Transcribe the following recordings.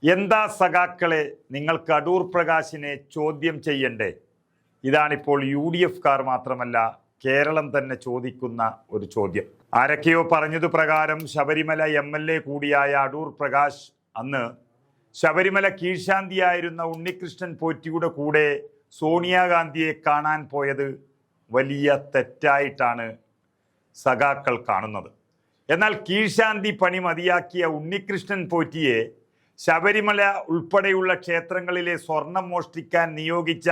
എന്താ സഖാക്കളെ, നിങ്ങൾക്ക് അടൂർ പ്രകാശിനെ ചോദ്യം ചെയ്യണ്ടേ? ഇതാണിപ്പോൾ UDF-കാർ മാത്രമല്ല കേരളം തന്നെ ചോദിക്കുന്ന ഒരു ചോദ്യം. ആരൊക്കെയോ പറഞ്ഞതു പ്രകാരം ശബരിമല MLA കൂടിയായ അടൂർ പ്രകാശ് അന്ന് ശബരിമല കീഴ്ശാന്തിയായിരുന്ന ഉണ്ണികൃഷ്ണൻ പോറ്റിയുടെ കൂടെ സോണിയാഗാന്ധിയെ കാണാൻ പോയത് വലിയ തെറ്റായിട്ടാണ് സഖാക്കൾ കാണുന്നത്. എന്നാൽ കീഴ്ശാന്തി പണി മതിയാക്കിയ ഉണ്ണികൃഷ്ണൻ പോറ്റിയെ ശബരിമല ഉൾപ്പെടെയുള്ള ക്ഷേത്രങ്ങളിലെ സ്വർണം മോഷ്ടിക്കാൻ നിയോഗിച്ച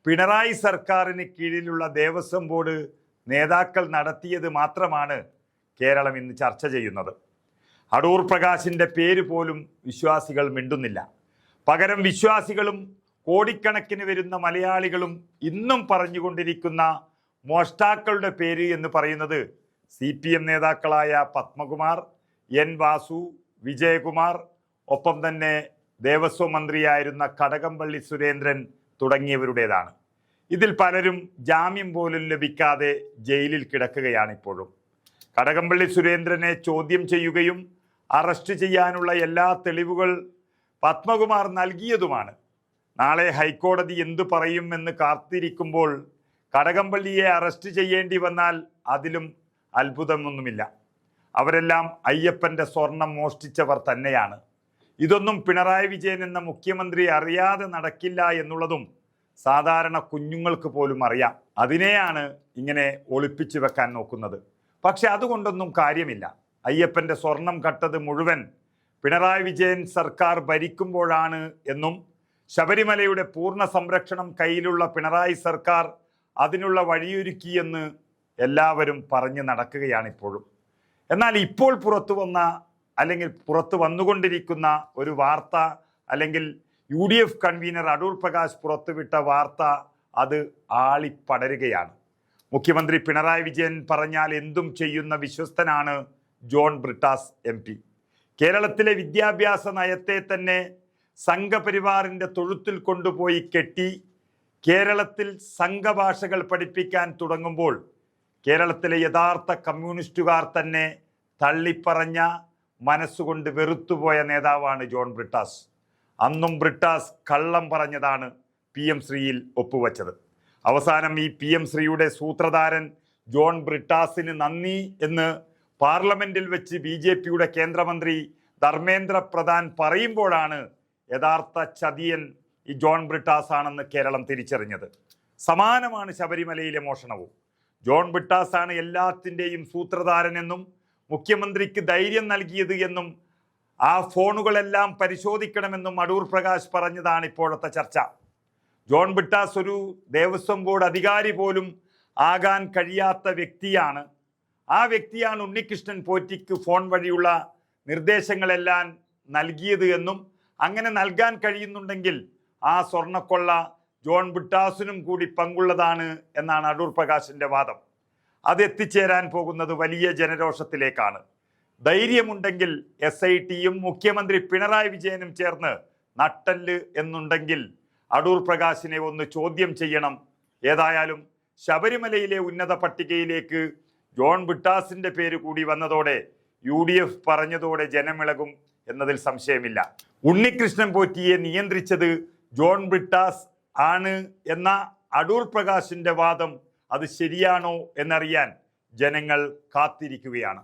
പിണറായി സർക്കാരിന് കീഴിലുള്ള ദേവസ്വം ബോർഡ് നേതാക്കൾ നടത്തിയത് മാത്രമാണ് കേരളം ഇന്ന് ചർച്ച ചെയ്യുന്നത്. അടൂർ പ്രകാശിൻ്റെ പേര് പോലും വിശ്വാസികൾ മിണ്ടുന്നില്ല. പകരം വിശ്വാസികളും കോടിക്കണക്കിന് വരുന്ന മലയാളികളും ഇന്നും പറഞ്ഞുകൊണ്ടിരിക്കുന്ന മോഷ്ടാക്കളുടെ പേര് എന്ന് പറയുന്നത് CPM നേതാക്കളായ പത്മകുമാർ, N വാസു, വിജയകുമാർ, ഒപ്പം തന്നെ ദേവസ്വം മന്ത്രിയായിരുന്ന കടകംപള്ളി സുരേന്ദ്രൻ തുടങ്ങിയവരുടേതാണ്. ഇതിൽ പലരും ജാമ്യം പോലും ലഭിക്കാതെ ജയിലിൽ കിടക്കുകയാണ് ഇപ്പോഴും. കടകംപള്ളി സുരേന്ദ്രനെ ചോദ്യം ചെയ്യുകയും അറസ്റ്റ് ചെയ്യാനുള്ള എല്ലാ തെളിവുകൾ പത്മകുമാർ നൽകിയതുമാണ്. നാളെ ഹൈക്കോടതി എന്തു പറയുമെന്ന് കാത്തിരിക്കുമ്പോൾ കടകംപള്ളിയെ അറസ്റ്റ് ചെയ്യേണ്ടി വന്നാൽ അതിലും അത്ഭുതമൊന്നുമില്ല. അവരെല്ലാം അയ്യപ്പൻ്റെ സ്വർണം മോഷ്ടിച്ചവർ തന്നെയാണ്. ഇതൊന്നും പിണറായി വിജയൻ എന്ന മുഖ്യമന്ത്രി അറിയാതെ നടക്കില്ല എന്നുള്ളതും സാധാരണ കുഞ്ഞുങ്ങൾക്ക് പോലും അറിയാം. അതിനെയാണ് ഇങ്ങനെ ഒളിപ്പിച്ചു വെക്കാൻ നോക്കുന്നത്. പക്ഷെ അതുകൊണ്ടൊന്നും കാര്യമില്ല. അയ്യപ്പൻ്റെ സ്വർണം കട്ടത് മുഴുവൻ പിണറായി വിജയൻ സർക്കാർ ഭരിക്കുമ്പോഴാണ് എന്നും ശബരിമലയുടെ പൂർണ്ണ സംരക്ഷണം കയ്യിലുള്ള പിണറായി സർക്കാർ അതിനുള്ള വഴിയൊരുക്കിയെന്ന് എല്ലാവരും പറഞ്ഞു നടക്കുകയാണ് ഇപ്പോഴും. എന്നാൽ ഇപ്പോൾ പുറത്തു വന്ന അല്ലെങ്കിൽ പുറത്തു വന്നുകൊണ്ടിരിക്കുന്ന ഒരു വാർത്ത, അല്ലെങ്കിൽ UDF കൺവീനർ അടൂർ പ്രകാശ് പുറത്തുവിട്ട വാർത്ത, അത് ആളിപ്പടരുകയാണ്. മുഖ്യമന്ത്രി പിണറായി വിജയൻ പറഞ്ഞാൽ എന്തും ചെയ്യുന്ന വിശ്വസ്തനാണ് ജോൺ ബ്രിട്ടാസ് MP. കേരളത്തിലെ വിദ്യാഭ്യാസ നയത്തെ തന്നെ സംഘപരിവാറിൻ്റെ തൊഴുത്തിൽ കൊണ്ടുപോയി കെട്ടി കേരളത്തിൽ സംഘഭാഷകൾ പഠിപ്പിക്കാൻ തുടങ്ങുമ്പോൾ കേരളത്തിലെ യഥാർത്ഥ കമ്മ്യൂണിസ്റ്റുകാർ തന്നെ തള്ളിപ്പറഞ്ഞ മനസ്സുകൊണ്ട് വെറുത്തുപോയ നേതാവാണ് ജോൺ ബ്രിട്ടാസ്. അന്നും ബ്രിട്ടാസ് കള്ളം പറഞ്ഞതാണ് PM ശ്രീയിൽ ഒപ്പുവെച്ചത്. അവസാനം ഈ PM ശ്രീയുടെ സൂത്രധാരൻ ജോൺ ബ്രിട്ടാസിന് നന്ദി എന്ന് പാർലമെന്റിൽ വെച്ച് BJPയുടെ കേന്ദ്രമന്ത്രി ധർമ്മേന്ദ്ര പ്രധാൻ പറയുമ്പോഴാണ് യഥാർത്ഥ ചതിയൻ ഈ ജോൺ ബ്രിട്ടാസ് ആണെന്ന് കേരളം തിരിച്ചറിഞ്ഞത്. സമാനമാണ് ശബരിമലയിലെ മോഷണവും. ജോൺ ബ്രിട്ടാസ് ആണ് എല്ലാത്തിൻ്റെയും സൂത്രധാരനെന്നും മുഖ്യമന്ത്രിക്ക് ധൈര്യം നൽകിയത് എന്നും ആ ഫോണുകളെല്ലാം പരിശോധിക്കണമെന്നും അടൂർ പ്രകാശ് പറഞ്ഞതാണ് ഇപ്പോഴത്തെ ചർച്ച. ജോൺ ബ്രിട്ടാസ് ഒരു ദേവസ്വം ബോർഡ് അധികാരി പോലും ആകാൻ കഴിയാത്ത വ്യക്തിയാണ്. ആ വ്യക്തിയാണ് ഉണ്ണികൃഷ്ണൻ പോറ്റിക്ക് ഫോൺ വഴിയുള്ള നിർദ്ദേശങ്ങളെല്ലാം നൽകിയത് എന്നും അങ്ങനെ നൽകാൻ കഴിയുന്നുണ്ടെങ്കിൽ ആ സ്വർണ്ണക്കൊള്ള ജോൺ ബ്രിട്ടാസിനും കൂടി പങ്കുള്ളതാണ് എന്നാണ് അടൂർ പ്രകാശിൻ്റെ വാദം. അത് എത്തിച്ചേരാൻ പോകുന്നത് വലിയ ജനരോഷത്തിലേക്കാണ്. ധൈര്യമുണ്ടെങ്കിൽ SITയും മുഖ്യമന്ത്രി പിണറായി വിജയനും ചേർന്ന് നട്ടല് എന്നുണ്ടെങ്കിൽ അടൂർ പ്രകാശിനെ ഒന്ന് ചോദ്യം ചെയ്യണം. ഏതായാലും ശബരിമലയിലെ ഉന്നത പട്ടികയിലേക്ക് ജോൺ ബ്രിട്ടാസിൻ്റെ പേര് കൂടി വന്നതോടെ UDF പറഞ്ഞതോടെ ജനമിളകും എന്നതിൽ സംശയമില്ല. ഉണ്ണികൃഷ്ണൻ പോറ്റിയെ നിയന്ത്രിച്ചത് ജോൺ ബ്രിട്ടാസ് ആണ് എന്ന അടൂർ പ്രകാശിൻ്റെ വാദം അത് ശരിയാണോ എന്നറിയാൻ ജനങ്ങൾ കാത്തിരിക്കുകയാണ്.